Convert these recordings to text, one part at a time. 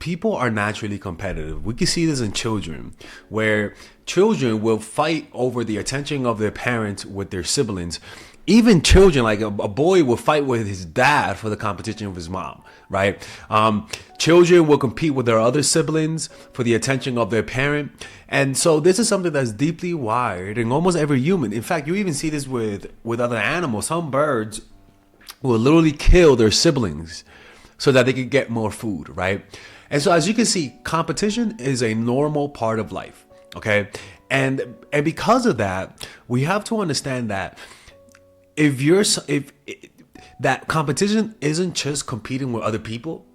people are naturally competitive. We can see this in children, where children will fight over the attention of their parents with their siblings. Even children, like a boy will fight with his dad for the competition of his mom, right? Children will compete with their other siblings for the attention of their parent. And so this is something that's deeply wired in almost every human. In fact, you even see this with other animals. Some birds will literally kill their siblings so that they can get more food, right? And so as you can see, competition is a normal part of life, okay? And because of that, we have to understand that if that competition isn't just competing with other people,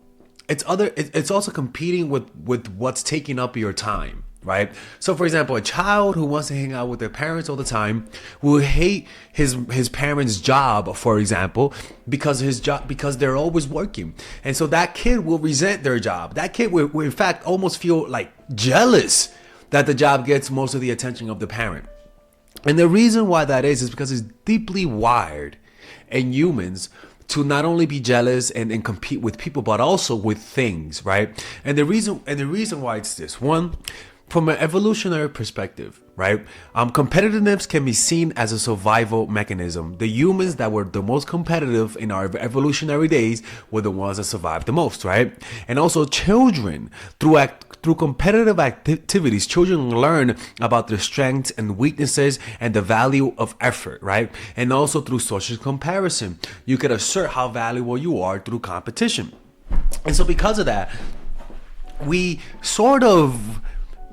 it's also competing with what's taking up your time, right? So for example, a child who wants to hang out with their parents all the time will hate his parents' job, for example, because they're always working. And so that kid will resent their job. That kid will in fact almost feel like jealous that the job gets most of the attention of the parent. And the reason why that is because it's deeply wired in humans to not only be jealous and compete with people, but also with things, right? And the reason why it's this: one, from an evolutionary perspective, right? Competitiveness can be seen as a survival mechanism. The humans that were the most competitive in our evolutionary days were the ones that survived the most, right? And also children, through competitive activities, children learn about their strengths and weaknesses and the value of effort, right? And also through social comparison, you can assert how valuable you are through competition. And so because of that, we sort of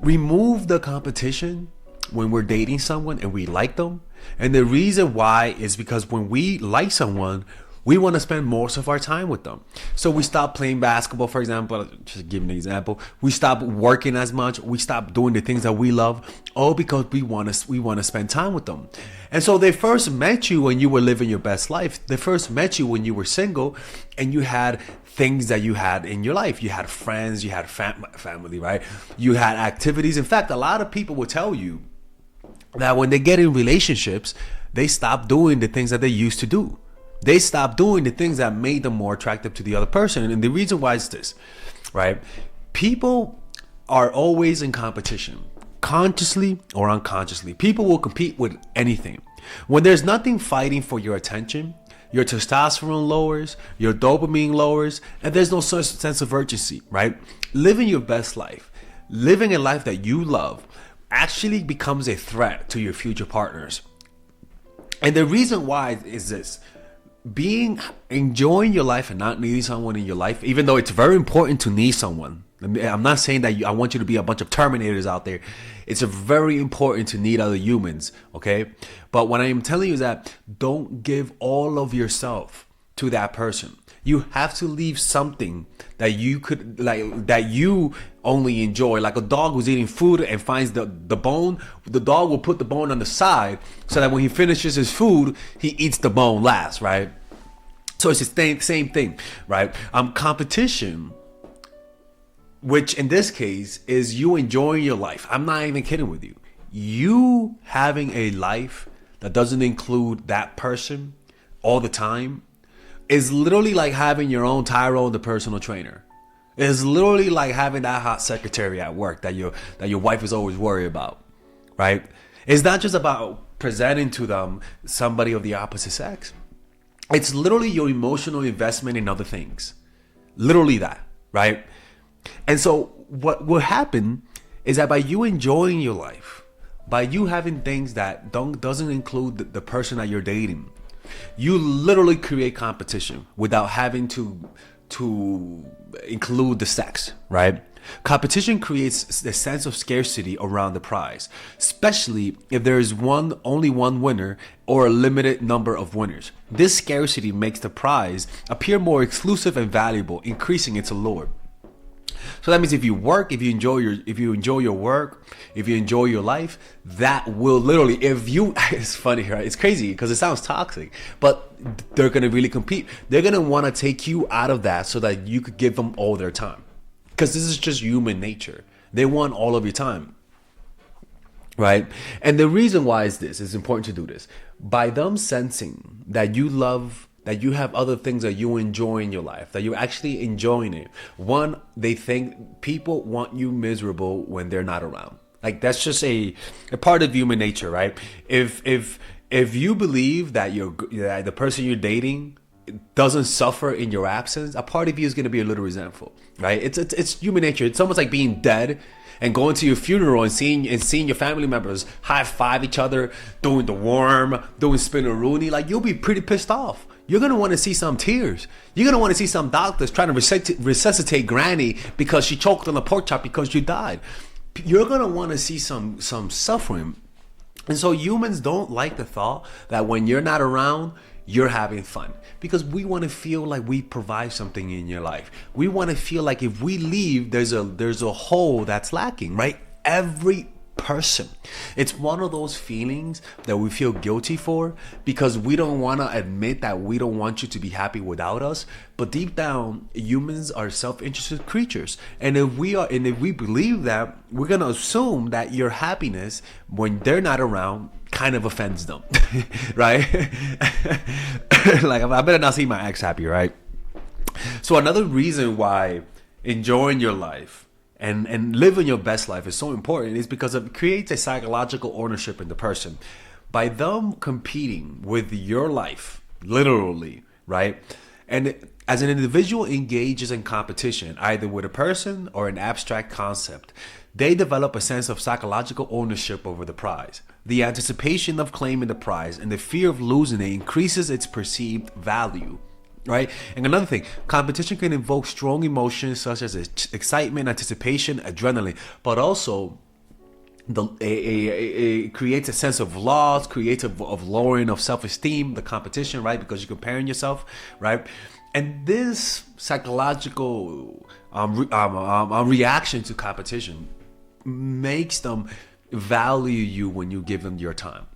remove the competition when we're dating someone and we like them. And the reason why is because when we like someone, we want to spend most of our time with them. So we stop playing basketball, for example, just give an example. We stop working as much. We stop doing the things that we love, all because we want to spend time with them. And so they first met you when you were living your best life. They first met you when you were single and you had things that you had in your life. You had friends, you had family, right? You had activities. In fact, a lot of people will tell you that when they get in relationships, they stop doing the things that they used to do. They stop doing the things that made them more attractive to the other person. And the reason why is this, right? People are always in competition, consciously or unconsciously. People will compete with anything. When there's nothing fighting for your attention, your testosterone lowers, your dopamine lowers, and there's no such sense of urgency, right? Living your best life, living a life that you love, actually becomes a threat to your future partners. And the reason why is this: enjoying your life and not needing someone in your life, even though it's very important to need someone. I'm not saying that I want you to be a bunch of Terminators out there. It's very important to need other humans, okay? But what I am telling you is that don't give all of yourself to that person. You have to leave something that you could that you only enjoy. Like a dog who's eating food and finds the bone, the dog will put the bone on the side so that when he finishes his food, he eats the bone last, right? So it's the same thing, right? Competition, which in this case is you enjoying your life. I'm not even kidding with you. You having a life that doesn't include that person all the time is literally like having your own Tyrone, the personal trainer. It's literally like having that hot secretary at work that your wife is always worried about, right? It's not just about presenting to them somebody of the opposite sex. It's literally your emotional investment in other things. Literally that, right? And so what will happen is that by you enjoying your life, by you having things that doesn't include the person that you're dating, you literally create competition without having to include the sex, right? Competition creates a sense of scarcity around the prize, especially if there is only one winner or a limited number of winners. This scarcity makes the prize appear more exclusive and valuable, increasing its allure. So that means if you work, if you enjoy your work, if you enjoy your life, that will literally, it's funny, right? It's crazy because it sounds toxic, but they're going to really compete. They're going to want to take you out of that so that you could give them all their time. Because this is just human nature. They want all of your time, right? And the reason why is this, it's important to do this. By them sensing that you love that you have other things that you enjoy in your life, that you're actually enjoying it. One, they think people want you miserable when they're not around. Like that's just a part of human nature, right? If you believe that the person you're dating doesn't suffer in your absence, a part of you is going to be a little resentful, right? It's human nature. It's almost like being dead and going to your funeral and seeing your family members high five each other, doing the worm, doing spinneroonie. Like you'll be pretty pissed off. You're gonna want to see some tears. You're gonna want to see some doctors trying to resuscitate Granny because she choked on a pork chop because you died. You're gonna want to see some suffering. And so humans don't like the thought that when you're not around, you're having fun, because we want to feel like we provide something in your life. We want to feel like if we leave, there's a hole that's lacking, right? Every person, it's one of those feelings that we feel guilty for because we don't want to admit that we don't want you to be happy without us. But deep down, humans are self-interested creatures, and if we believe that, we're gonna assume that your happiness when they're not around kind of offends them. Right? Like I better not see my ex happy, right? So another reason why enjoying your life and living your best life is so important is because it creates a psychological ownership in the person. By them competing with your life, literally, right? And as an individual engages in competition, either with a person or an abstract concept, they develop a sense of psychological ownership over the prize. The anticipation of claiming the prize and the fear of losing it increases its perceived value. Right? And another thing, competition can invoke strong emotions such as excitement, anticipation, adrenaline, but also it creates a sense of loss, creates of lowering of self-esteem, the competition, right? Because you're comparing yourself, right? And this psychological reaction to competition makes them value you when you give them your time.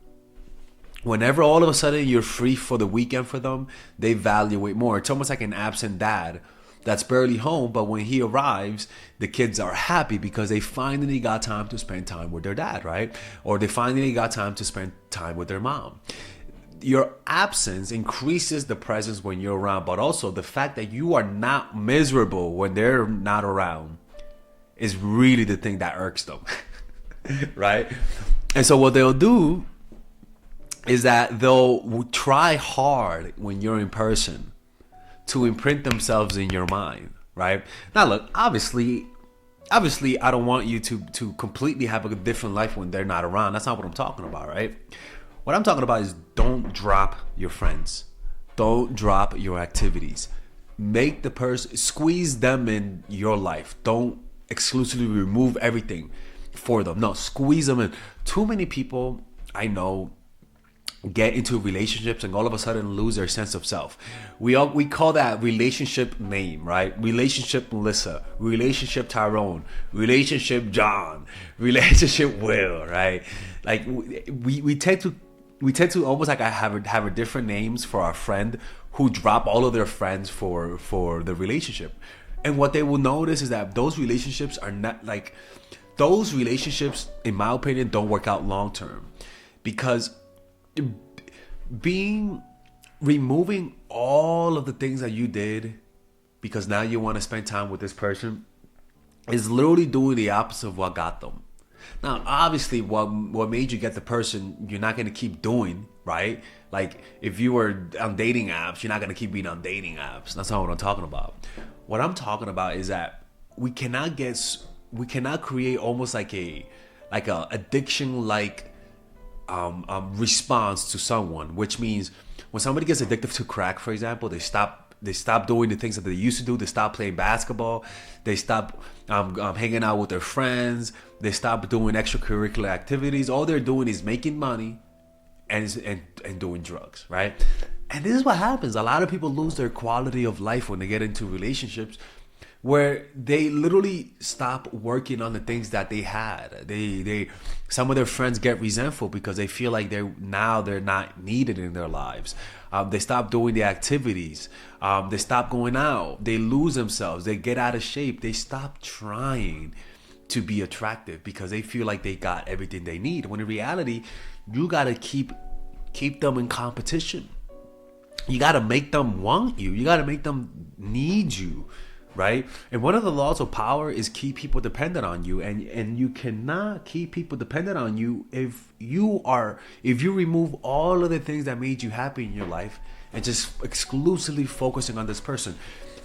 Whenever all of a sudden you're free for the weekend for them, they value it more. It's almost like an absent dad that's barely home, but when he arrives, the kids are happy because they finally got time to spend time with their dad, right? Or they finally got time to spend time with their mom. Your absence increases the presence when you're around, but also the fact that you are not miserable when they're not around is really the thing that irks them, right? And so what they'll do is that they'll try hard when you're in person to imprint themselves in your mind, right? Now, look, obviously, I don't want you to completely have a different life when they're not around. That's not what I'm talking about, right? What I'm talking about is don't drop your friends. Don't drop your activities. Make the person, squeeze them in your life. Don't exclusively remove everything for them. No, squeeze them in. Too many people I know get into relationships and all of a sudden lose their sense of self. We call that relationship name, right? Relationship Melissa, relationship Tyrone, relationship John, relationship Will, right? Like we tend to almost like I have a different names for our friend who drop all of their friends for the relationship. And what they will notice is that those relationships are not like those relationships, in my opinion, don't work out long term, because removing all of the things that you did because now you want to spend time with this person is literally doing the opposite of what got them. Now, obviously, what made you get the person, you're not going to keep doing, right? Like, if you were on dating apps, you're not going to keep being on dating apps. That's not what I'm talking about. What I'm talking about is that we cannot create almost like a addiction-like response to someone, which means when somebody gets addicted to crack, for example, they stop doing the things that they used to do. They stop playing basketball. They stop hanging out with their friends. They stop doing extracurricular activities. All they're doing is making money and doing drugs, right? And this is what happens. A lot of people lose their quality of life when they get into relationships where they literally stop working on the things that they had. Some of their friends get resentful because they feel like they're not needed in their lives. They stop doing the activities. They stop going out. They lose themselves. They get out of shape. They stop trying to be attractive because they feel like they got everything they need. When in reality, you gotta keep them in competition. You got to make them want you. You got to make them need you, right? And one of the laws of power is keep people dependent on you, and you cannot keep people dependent on you if you remove all of the things that made you happy in your life and just exclusively focusing on this person.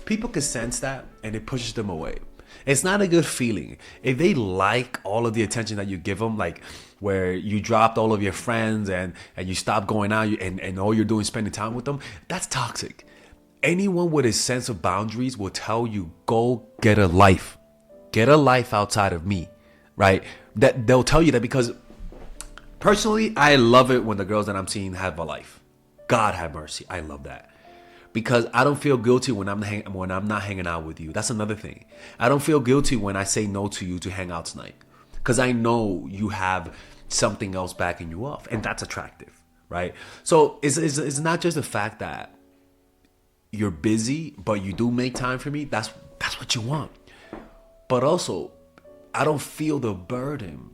People can sense that, and it pushes them away. It's not a good feeling. If they like all of the attention that you give them, like where you dropped all of your friends and you stop going out and all you're doing is spending time with them, that's toxic. Anyone with a sense of boundaries will tell you, go get a life. Get a life outside of me, right? That they'll tell you that, because personally, I love it when the girls that I'm seeing have a life. God have mercy. I love that. Because I don't feel guilty when I'm not hanging out with you. That's another thing. I don't feel guilty when I say no to you to hang out tonight, because I know you have something else backing you off, and that's attractive, right? So it's not just the fact that you're busy, but you do make time for me. That's what you want. But also, I don't feel the burden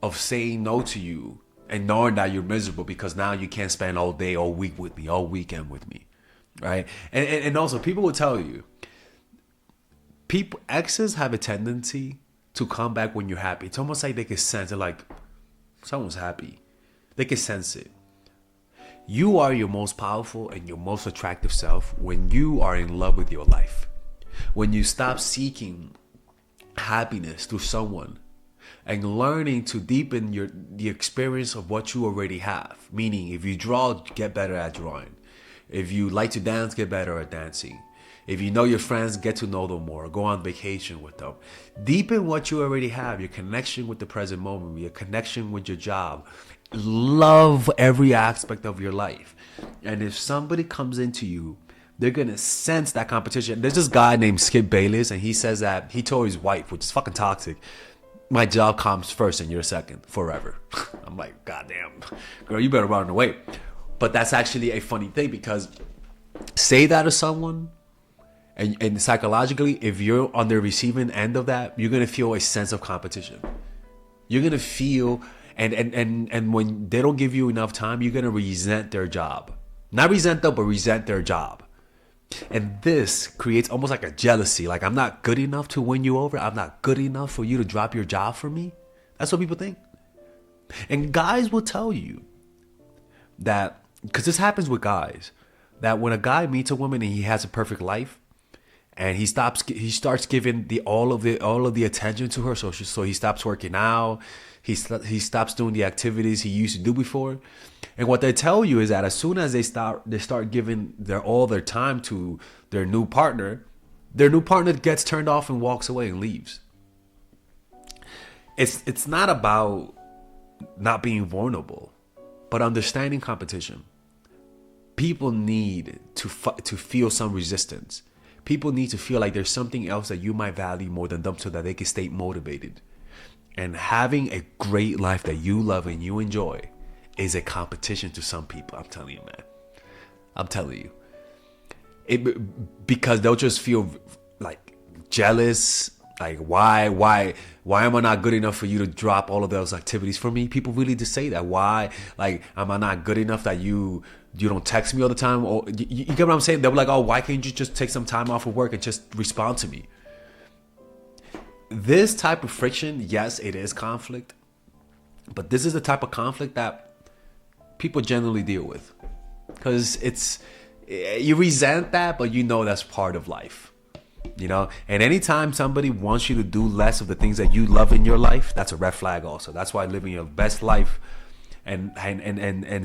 of saying no to you and knowing that you're miserable because now you can't spend all day, all week with me, all weekend with me. Right. And also, people will tell you, exes have a tendency to come back when you're happy. It's almost like they can sense it, like someone's happy. They can sense it. You are your most powerful and your most attractive self when you are in love with your life. When you stop seeking happiness through someone and learning to deepen the experience of what you already have. Meaning, if you draw, get better at drawing. If you like to dance, get better at dancing. If you know your friends, get to know them more. Go on vacation with them. Deepen what you already have, your connection with the present moment, your connection with your job. Love every aspect of your life. And if somebody comes into you, they're going to sense that competition. There's this guy named Skip Bayless, and he says that he told his wife, which is fucking toxic, my job comes first and you're second forever. I'm like, goddamn, girl, you better run away. But that's actually a funny thing, because say that to someone, and psychologically, if you're on the receiving end of that, you're going to feel a sense of competition. You're going to feel, and when they don't give you enough time, you're going to resent their job. Not resent them, but resent their job. And this creates almost like a jealousy. Like, I'm not good enough to win you over. I'm not good enough for you to drop your job for me. That's what people think. And guys will tell you that, because this happens with guys, that when a guy meets a woman and he has a perfect life, and he starts giving all of the attention to her, so he stops working out, he stops doing the activities he used to do before, and what they tell you is that as soon as they start giving all their time to their new partner gets turned off and walks away and leaves. It's not about not being vulnerable, but understanding competition. People need to feel some resistance. People need to feel like there's something else that you might value more than them, so that they can stay motivated. And having a great life that you love and you enjoy is a competition to some people. I'm telling you, man. I'm telling you. Because they'll just feel like jealous. Like, why am I not good enough for you to drop all of those activities for me? People really just say that. Why? Like, am I not good enough that you don't text me all the time? Or you get what I'm saying? They're like, oh, why can't you just take some time off of work and just respond to me? This type of friction, yes, it is conflict. But this is the type of conflict that people generally deal with. Because you resent that, but you know that's part of life. You know, and anytime somebody wants you to do less of the things that you love in your life, that's a red flag also. That's why living your best life and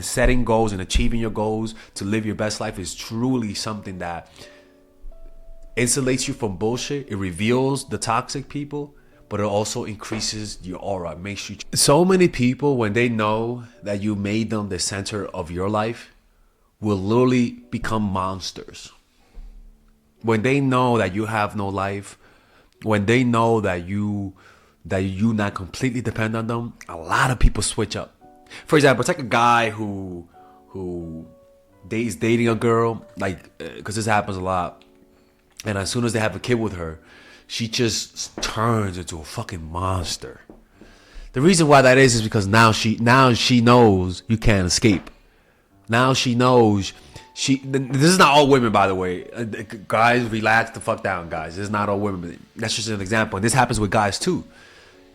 setting goals and achieving your goals to live your best life is truly something that insulates you from bullshit. It reveals the toxic people, but it also increases your aura. It makes you. So many people, when they know that you made them the center of your life, will literally become monsters. When they know that you have no life, when they know that you not completely depend on them, a lot of people switch up. For example, it's like a guy who is dating a girl, like, because this happens a lot, and as soon as they have a kid with her, she just turns into a fucking monster. The reason why that is because now she knows you can't escape. Now she knows This is not all women, by the way. Guys, relax the fuck down, guys. This is not all women. That's just an example. And this happens with guys too.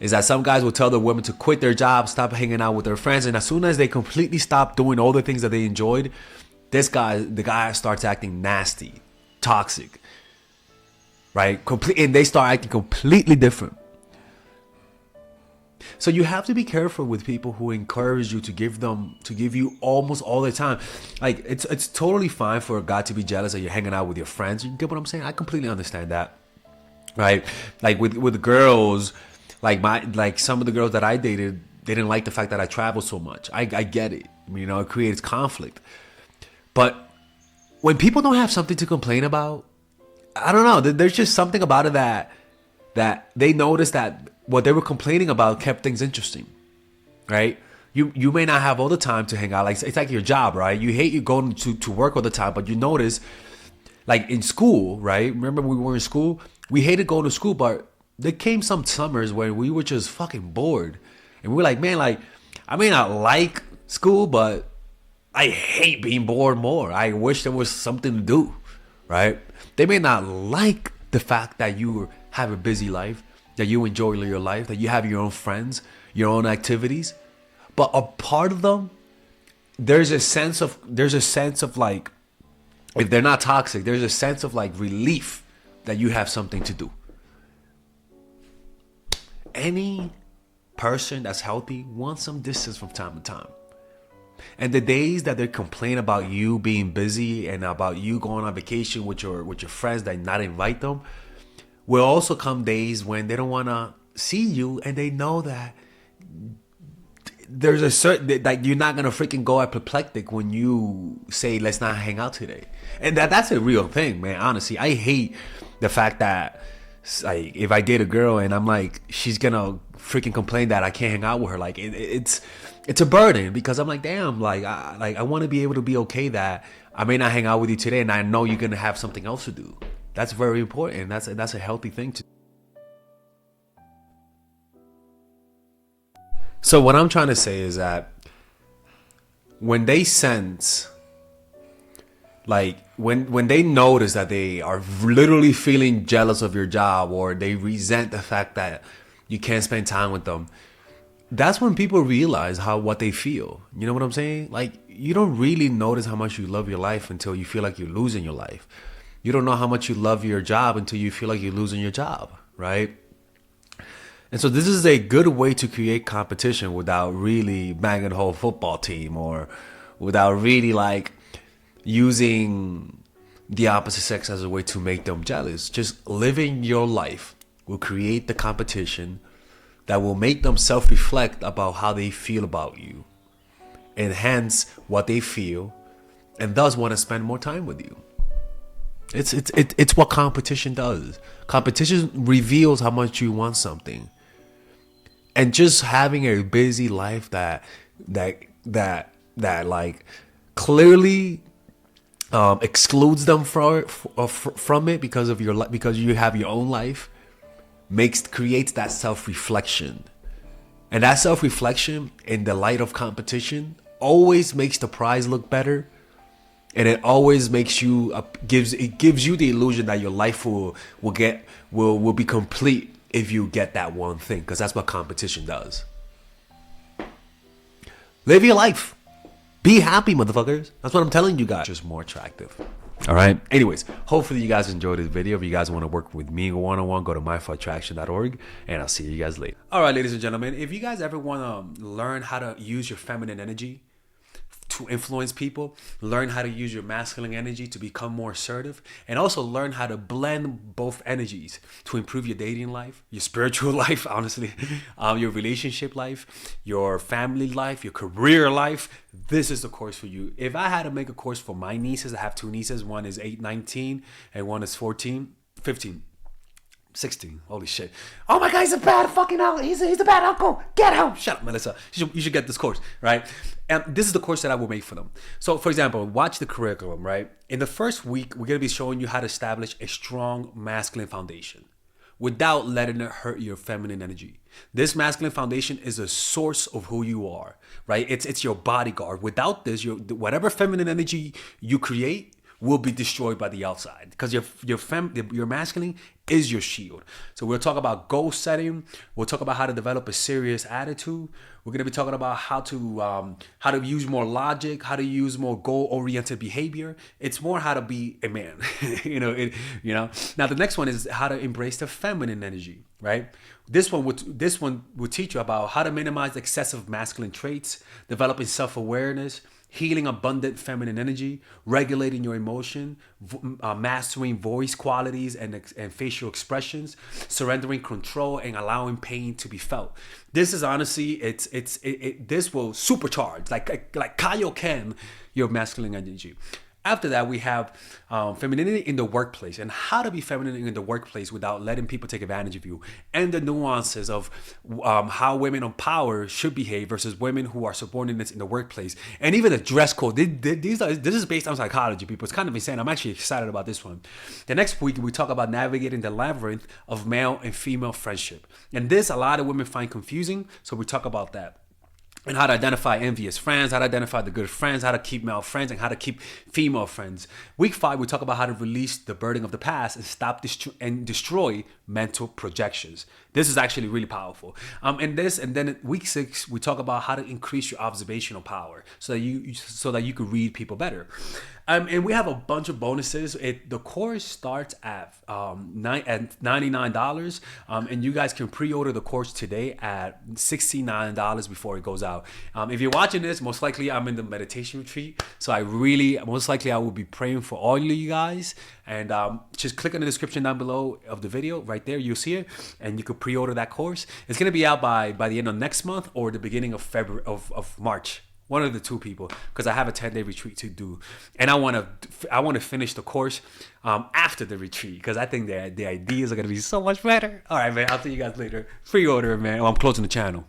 Is that some guys will tell the women to quit their job, stop hanging out with their friends, and as soon as they completely stop doing all the things that they enjoyed, the guy starts acting nasty, toxic, right? And they start acting completely different. So you have to be careful with people who encourage you to give you almost all the time. Like it's totally fine for a guy to be jealous that you're hanging out with your friends. You get what I'm saying? I completely understand that, right? Like with girls, like some of the girls that I dated, they didn't like the fact that I traveled so much. I get it. You know, it creates conflict. But when people don't have something to complain about, I don't know. There's just something about it that they notice that what they were complaining about kept things interesting, right? You may not have all the time to hang out. Like it's like your job, right? You hate you going to work all the time, but you notice, like in school, right? Remember when we were in school, we hated going to school, but there came some summers where we were just fucking bored, and we were like, man, like I may not like school, but I hate being bored more. I wish there was something to do, right? They may not like the fact that you have a busy life, that you enjoy your life, that you have your own friends, your own activities, but a part of them, there's a sense of like, if they're not toxic, there's a sense of like relief that you have something to do. Any person that's healthy wants some distance from time to time. And the days that they complain about you being busy and about you going on vacation with your friends that not invite them, will also come days when they don't want to see you, and they know that there's a certain, like, you're not gonna freaking go apoplectic when you say let's not hang out today. And that's a real thing, man. Honestly, I hate the fact that, like, if I date a girl and I'm like, she's gonna freaking complain that I can't hang out with her. Like it's a burden, because I'm like, damn, I want to be able to be okay that I may not hang out with you today, and I know you're gonna have something else to do. That's very important. That's a healthy thing to do. So what I'm trying to say is that when they sense, like when they notice that they are literally feeling jealous of your job, or they resent the fact that you can't spend time with them, that's when people realize what they feel. You know what I'm saying? Like, you don't really notice how much you love your life until you feel like you're losing your life. You don't know how much you love your job until you feel like you're losing your job, right? And so this is a good way to create competition without really banging the whole football team, or without really like using the opposite sex as a way to make them jealous. Just living your life will create the competition that will make them self-reflect about how they feel about you, enhance what they feel, and thus want to spend more time with you. It's what competition does. Competition reveals how much you want something. And just having a busy life that like clearly excludes them from it because of because you have your own life, creates that self-reflection. And that self-reflection in the light of competition always makes the prize look better. And it always makes you gives you the illusion that your life will be complete if you get that one thing, because that's what competition does. Live your life. Be happy, motherfuckers. That's what I'm telling you guys. Just more attractive. All right. Anyways, hopefully you guys enjoyed this video. If you guys want to work with me one-on-one, go to myforattraction.org, and I'll see you guys later. All right, ladies and gentlemen, if you guys ever want to learn how to use your feminine energy to influence people, learn how to use your masculine energy to become more assertive, and also learn how to blend both energies to improve your dating life, your spiritual life, honestly, your relationship life, your family life, your career life, this is the course for you. If I had to make a course for my nieces, I have two nieces, one is 19 and one is 15. 16. Holy shit. Oh my God, he's a bad fucking uncle. He's a bad uncle. Get him. Shut up, Melissa. You should get this course, right? And this is the course that I will make for them. So, for example, watch the curriculum, right? In the first week, we're going to be showing you how to establish a strong masculine foundation. without letting it hurt your feminine energy. This masculine foundation is a source of who you are, right? It's your bodyguard. Without this, whatever feminine energy you create will be destroyed by the outside, because your masculine is your shield. So we'll talk about goal setting. We'll talk about how to develop a serious attitude. We're gonna be talking about how to use more logic, how to use more goal-oriented behavior. It's more how to be a man. Now the next one is how to embrace the feminine energy, right? This one will teach you about how to minimize excessive masculine traits, developing self-awareness, healing abundant feminine energy, regulating your emotion, mastering voice qualities and facial expressions, surrendering control, and allowing pain to be felt. This is honestly, this will supercharge, like Kaioken, your masculine energy. After that, we have femininity in the workplace, and how to be feminine in the workplace without letting people take advantage of you, and the nuances of how women on power should behave versus women who are subordinates in the workplace, and even the dress code. This is based on psychology, people. It's kind of insane. I'm actually excited about this one. The next week, we talk about navigating the labyrinth of male and female friendship, and this a lot of women find confusing, so we talk about that. And how to identify envious friends, how to identify the good friends, how to keep male friends, and how to keep female friends. Week 5, we talk about how to release the burden of the past and stop and destroy mental projections. This is actually really powerful. And then week 6, we talk about how to increase your observational power so that you can read people better. And we have a bunch of bonuses. The course starts at $99, and you guys can pre-order the course today at $69 before it goes out. If you're watching this, most likely I'm in the meditation retreat, so most likely I will be praying for all of you guys. And just click on the description down below of the video. Right there, you'll see it, and you can pre-order that course. It's gonna be out by the end of next month or the beginning of February of March. One of the two, people, because I have a 10-day retreat to do, and I want to finish the course after the retreat, because I think the ideas are gonna be so much better. All right, man. I'll see you guys later. Pre-order, man. I'm closing the channel.